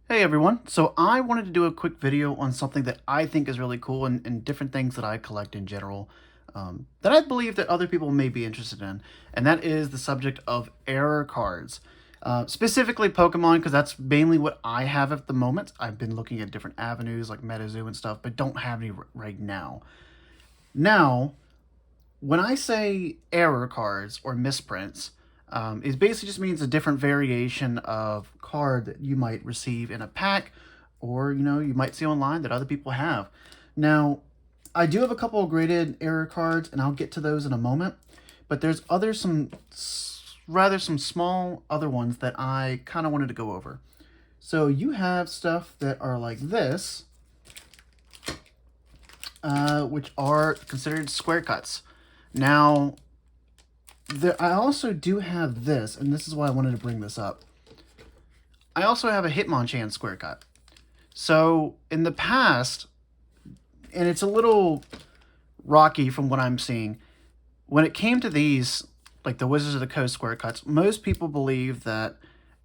Hey everyone, so I wanted to do a quick video on something that I think is really cool and different things that I collect in general that I believe that other people may be interested in, and that is the subject of error cards. Specifically Pokemon, because that's mainly what I have at the moment. I've been looking at different avenues like MetaZoo and stuff, but don't have any right now. Now, when I say error cards or misprints, it basically just means a different variation of card that you might receive in a pack, or you might see online that other people have. Now, I do have a couple of graded error cards, and I'll get to those in a moment. But there's some small other ones that I kind of wanted to go over. So you have stuff that are like this, which are considered square cuts. Now, I also do have this, and this is why I wanted to bring this up. I also have a Hitmonchan square cut. So in the past, and it's a little rocky from what I'm seeing, when it came to these, like the Wizards of the Coast square cuts, most people believe that,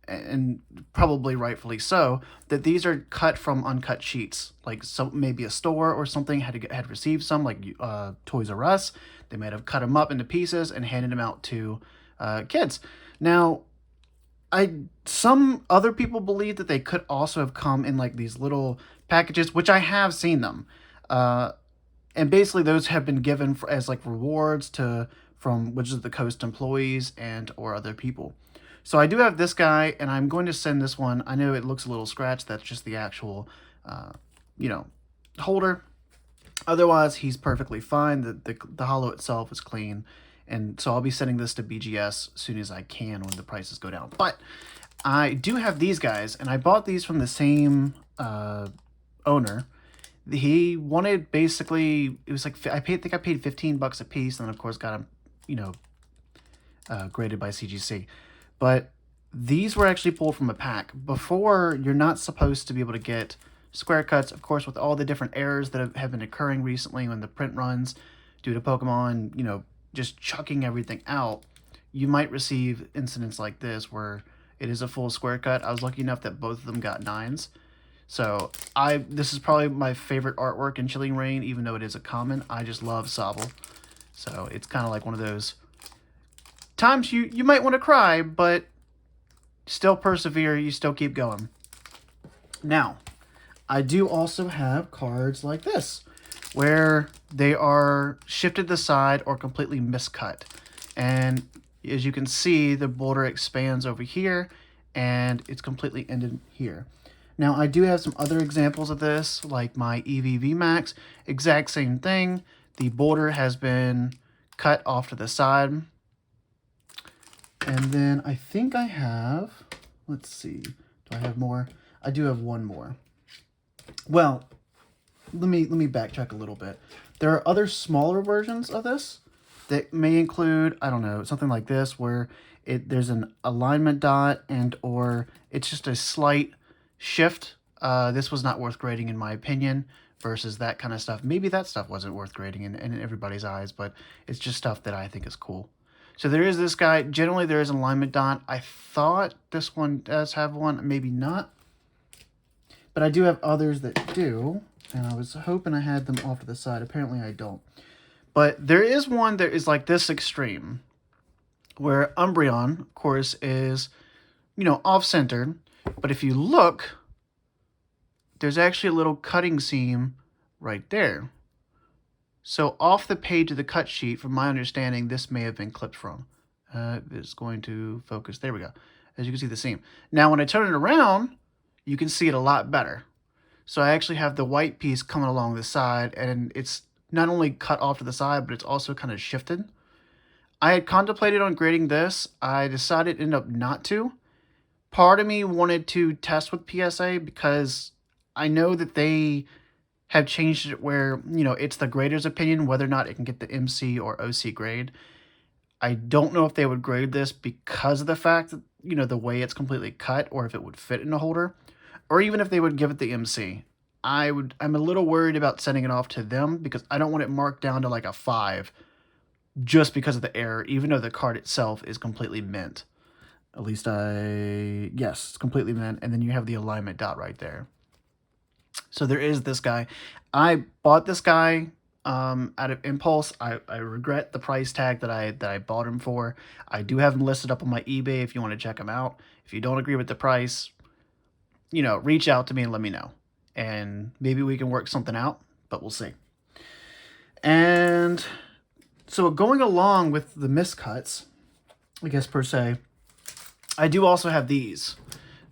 and probably rightfully so, that these are cut from uncut sheets. Like maybe a store or something had received some, like Toys R Us. They might have cut them up into pieces and handed them out to kids. Now, some other people believe that they could also have come in like these little packages, which I have seen them, and basically those have been given as like rewards to from Wizards of the Coast employees and or other people. So I do have this guy, and I'm going to send this one. I know it looks a little scratched. That's just the actual, uh, you know, holder. Otherwise, he's perfectly fine. The hollow itself is clean. And so I'll be sending this to BGS as soon as I can when the prices go down. But I do have these guys, and I bought these from the same owner. He wanted basically, it was like, I think I paid $15 a piece, and then of course got them, graded by CGC. But these were actually pulled from a pack. Before, you're not supposed to be able to get square cuts, of course, with all the different errors that have been occurring recently when the print runs due to Pokemon, just chucking everything out. You might receive incidents like this where it is a full square cut. I was lucky enough that both of them got 9s. So this is probably my favorite artwork in Chilling Reign, even though it is a common. I just love Sobble. So it's kind of like one of those times you might want to cry, but still persevere. You still keep going. Now, I do also have cards like this, where they are shifted to the side or completely miscut. And as you can see, the border expands over here, and it's completely ended here. Now, I do have some other examples of this, like my EVV Max. Exact same thing. The border has been cut off to the side. And then I think I have, let's see, do I have more? I do have one more. Well, let me backtrack a little bit. There are other smaller versions of this that may include, I don't know, something like this, where there's an alignment dot and or it's just a slight shift. This was not worth grading in my opinion, versus that kind of stuff. Maybe that stuff wasn't worth grading in everybody's eyes, but it's just stuff that I think is cool. So there is this guy. Generally, there is an alignment dot. I thought this one does have one, maybe not. But I do have others that do, and I was hoping I had them off to the side. Apparently, I don't. But there is one that is like this extreme, where Umbreon, of course, is, off-centered. But if you look, there's actually a little cutting seam right there. So off the page of the cut sheet, from my understanding, this may have been clipped from. It's going to focus. There we go. As you can see the seam. Now, when I turn it around, you can see it a lot better. So I actually have the white piece coming along the side, and it's not only cut off to the side, but it's also kind of shifted. I had contemplated on grading this. I decided to end up not to. Part of me wanted to test with PSA because I know that they have changed it where, it's the grader's opinion whether or not it can get the MC or OC grade. I don't know if they would grade this because of the fact that, the way it's completely cut, or if it would fit in a holder, or even if they would give it the MC. I'm a little worried about sending it off to them because I don't want it marked down to like a 5 just because of the error, even though the card itself is completely mint. At least yes, it's completely mint. And then you have the alignment dot right there. So there is this guy. I bought this guy out of impulse. I regret the price tag that I bought him for. I do have him listed up on my eBay if you want to check him out. If you don't agree with the price, you know, reach out to me and let me know. And maybe we can work something out, but we'll see. And so going along with the miscuts, I guess per se, I do also have these.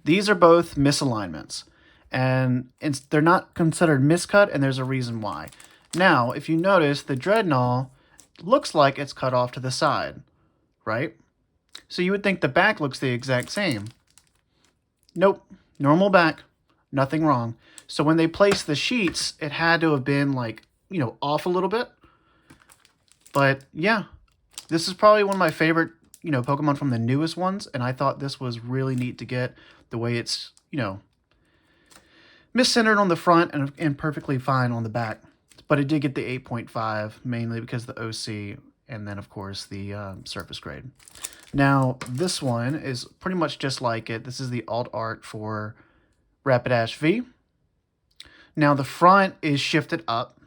These are both misalignments. And they're not considered miscut, and there's a reason why. Now, if you notice, the Dreadnought looks like it's cut off to the side, right? So you would think the back looks the exact same. Nope, normal back, nothing wrong. So when they placed the sheets, it had to have been like, you know, off a little bit. But yeah, this is probably one of my favorite, you know, Pokemon from the newest ones, and I thought this was really neat to get the way it's, you know, miscentered on the front and perfectly fine on the back. But it did get the 8.5, mainly because of the OC, and then, of course, the surface grade. Now, this one is pretty much just like it. This is the alt art for Rapidash V. Now, the front is shifted up,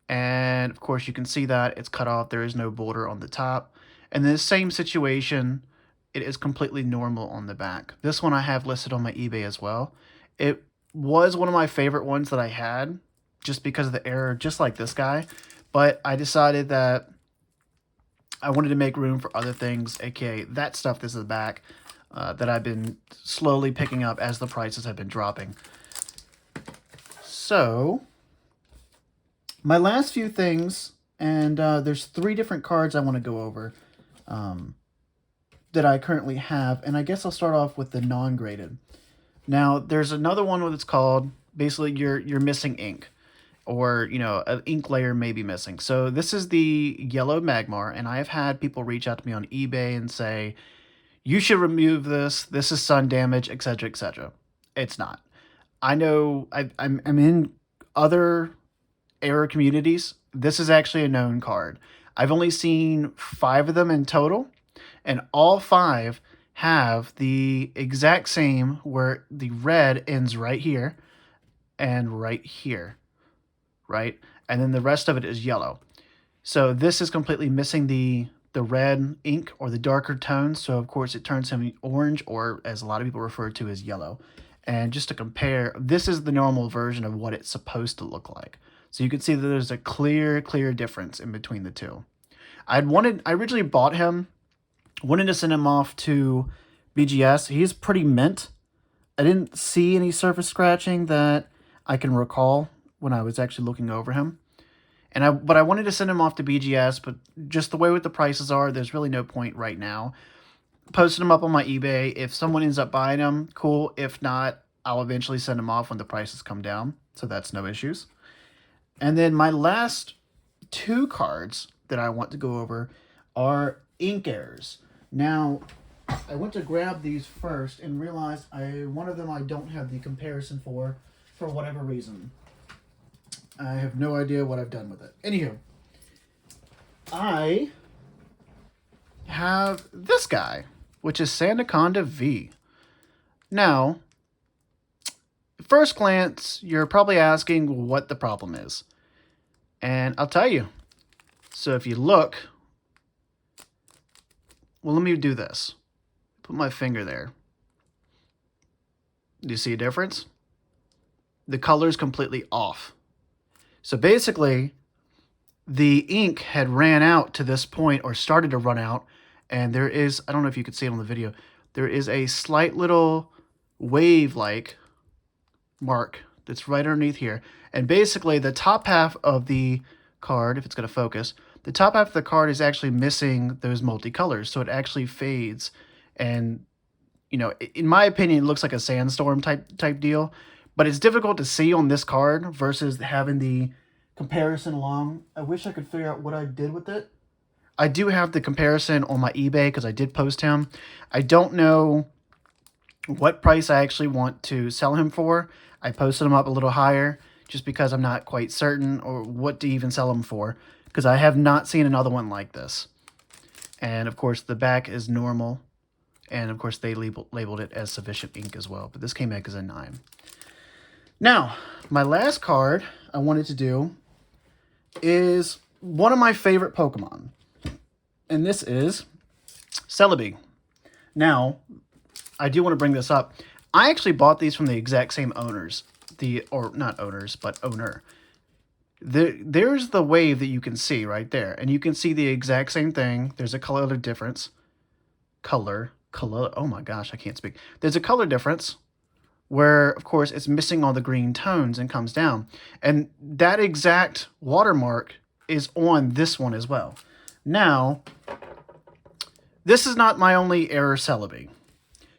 and, of course, you can see that it's cut off. There is no border on the top. And in the same situation, it is completely normal on the back. This one I have listed on my eBay as well. It was one of my favorite ones that I had, just because of the error, just like this guy. But I decided that I wanted to make room for other things, aka that stuff that's in the back, that I've been slowly picking up as the prices have been dropping. So, my last few things, and there's 3 different cards I want to go over that I currently have, and I guess I'll start off with the non-graded. Now, there's another one that's called, basically, you're missing ink. Or, you know, an ink layer may be missing. So this is the yellow Magmar, and I have had people reach out to me on eBay and say, you should remove this. This is sun damage, etc., etc. It's not. I know I'm in other error communities. This is actually a known card. I've only seen 5 of them in total, and all 5 have the exact same, where the red ends right here and right here, right? And then the rest of it is yellow. So this is completely missing the red ink or the darker tones. So of course it turns him orange, or as a lot of people refer to as yellow. And just to compare, this is the normal version of what it's supposed to look like. So you can see that there's a clear difference in between the two. I originally bought him, wanted to send him off to BGS. He's pretty mint. I didn't see any surface scratching that I can recall when I was actually looking over him. But I wanted to send him off to BGS, but just the way what the prices are, there's really no point right now. Posted him up on my eBay. If someone ends up buying him, cool. If not, I'll eventually send him off when the prices come down. So that's no issues. And then my last 2 cards that I want to go over are ink errors. Now, I went to grab these first and realized one of them I don't have the comparison for whatever reason. I have no idea what I've done with it. Anywho, I have this guy, which is Sandaconda V. Now, first glance, you're probably asking what the problem is. And I'll tell you. So if you look, well, let me do this. Put my finger there. Do you see a difference? The color is completely off. So basically, the ink had ran out to this point, or started to run out, and there is, I don't know if you could see it on the video, there is a slight little wave-like mark that's right underneath here. And basically, the top half of the card, if it's going to focus, the top half of the card is actually missing those multicolors, so it actually fades. And, you know, in my opinion, it looks like a sandstorm type deal. But it's difficult to see on this card versus having the comparison along. I wish I could figure out what I did with it. I do have the comparison on my eBay because I did post him. I don't know what price I actually want to sell him for. I posted him up a little higher just because I'm not quite certain or what to even sell him for, because I have not seen another one like this. And of course the back is normal. And, of course, they labeled it as sufficient ink as well. But this came back as a 9. Now, my last card I wanted to do is one of my favorite Pokemon. And this is Celebi. Now, I do want to bring this up. I actually bought these from the exact same owners. Or not owners, but owner. There's the wave that you can see right there. And you can see the exact same thing. There's a color difference. Color. Oh my gosh, I can't speak. There's a color difference where, of course, it's missing all the green tones and comes down. And that exact watermark is on this one as well. Now, this is not my only error Celebi.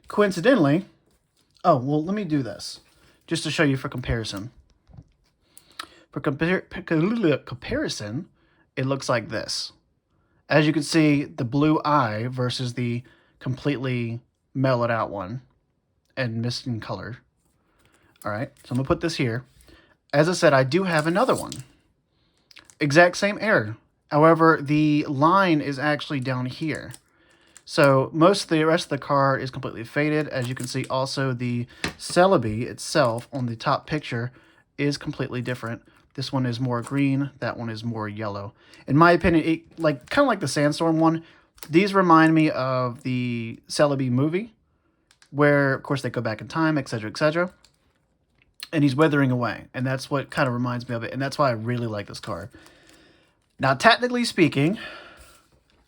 Coincidentally, oh, well, let me do this just to show you for comparison. For comparison, it looks like this. As you can see, the blue eye versus the completely mellowed out one and missing color. All right, so I'm going to put this here. As I said, I do have another one. Exact same error. However, the line is actually down here. So most of the rest of the card is completely faded. As you can see, also the Celebi itself on the top picture is completely different. This one is more green. That one is more yellow. In my opinion, kind of like the Sandstorm one, these remind me of the Celebi movie, where, of course, they go back in time, etc., etc., and he's withering away, and that's what kind of reminds me of it, and that's why I really like this card. Now, technically speaking,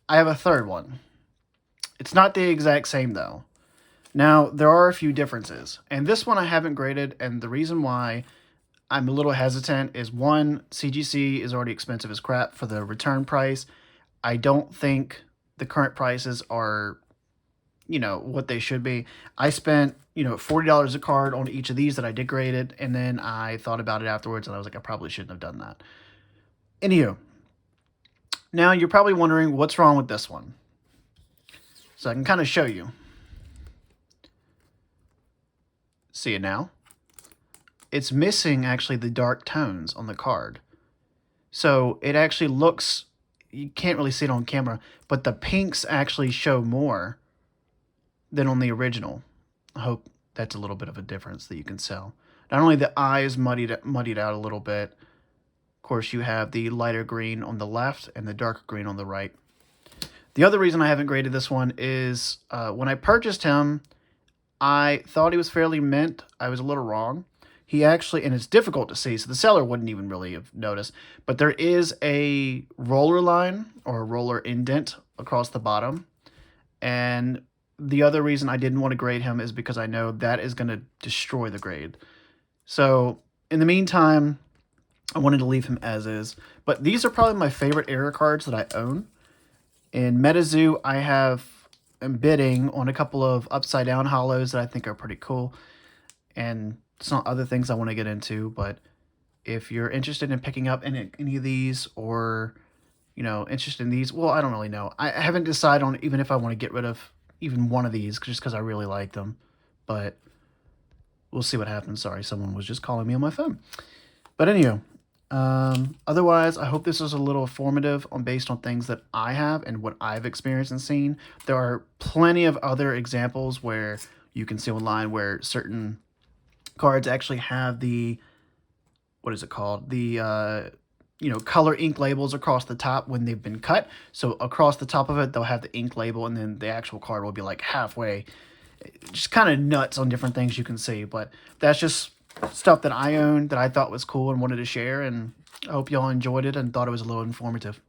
I have a third one. It's not the exact same, though. Now, there are a few differences, and this one I haven't graded, and the reason why I'm a little hesitant is, one, CGC is already expensive as crap for the return price. I don't think the current prices are, what they should be. I spent, $40 a card on each of these that I did grade it, and then I thought about it afterwards, and I was like, I probably shouldn't have done that. Anywho, now you're probably wondering what's wrong with this one. So I can kind of show you. See it now? It's missing, actually, the dark tones on the card. So it actually looks, you can't really see it on camera, but the pinks actually show more than on the original. I hope that's a little bit of a difference that you can tell. Not only the eyes muddied out a little bit, of course you have the lighter green on the left and the darker green on the right. The other reason I haven't graded this one is when I purchased him, I thought he was fairly mint. I was a little wrong. He actually, and it's difficult to see, so the seller wouldn't even really have noticed, but there is a roller line or a roller indent across the bottom. And the other reason I didn't want to grade him is because I know that is going to destroy the grade. So in the meantime, I wanted to leave him as is. But these are probably my favorite error cards that I own. In MetaZoo, I am bidding on a couple of upside down hollows that I think are pretty cool. And some other things I want to get into, but if you're interested in picking up any of these, or interested in these, well, I don't really know. I haven't decided on even if I want to get rid of even one of these, just because I really like them, but we'll see what happens. Sorry, someone was just calling me on my phone. But anyhow, otherwise, I hope this was a little informative based on things that I have and what I've experienced and seen. There are plenty of other examples where you can see online where certain cards actually have the, what is it called? The, color ink labels across the top when they've been cut. So across the top of it, they'll have the ink label, and then the actual card will be like halfway. Just kind of nuts on different things you can see. But that's just stuff that I own that I thought was cool and wanted to share. And I hope y'all enjoyed it and thought it was a little informative.